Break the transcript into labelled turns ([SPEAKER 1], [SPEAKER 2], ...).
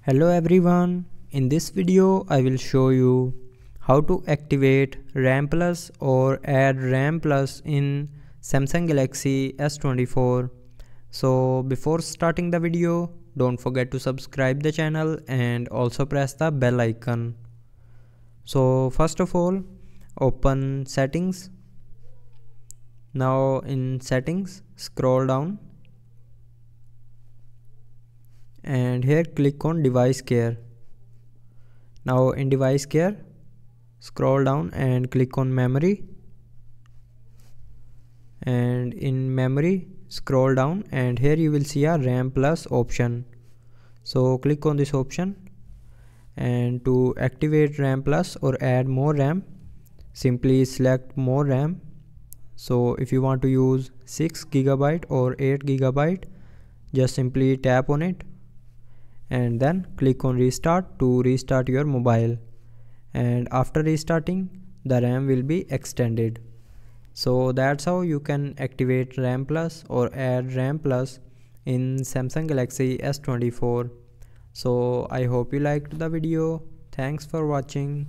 [SPEAKER 1] Hello everyone, in this video I will show you how to activate RAM Plus or add RAM Plus in Samsung Galaxy S24. So before starting the video, don't forget to subscribe the channel and also press the bell icon. So first of all, open settings. Now in settings, scroll down and here click on device care. Now in device care, scroll down and click on memory, and in memory scroll down and here you will see a RAM Plus option. So click on this option, and to activate RAM Plus or add more RAM, simply select more RAM. So if you want to use 6 GB or 8 GB, just simply tap on it and then click on restart to restart your mobile, and after restarting the RAM will be extended. So that's how you can activate RAM Plus or add RAM Plus in Samsung Galaxy S24. So I hope you liked the video. Thanks for watching.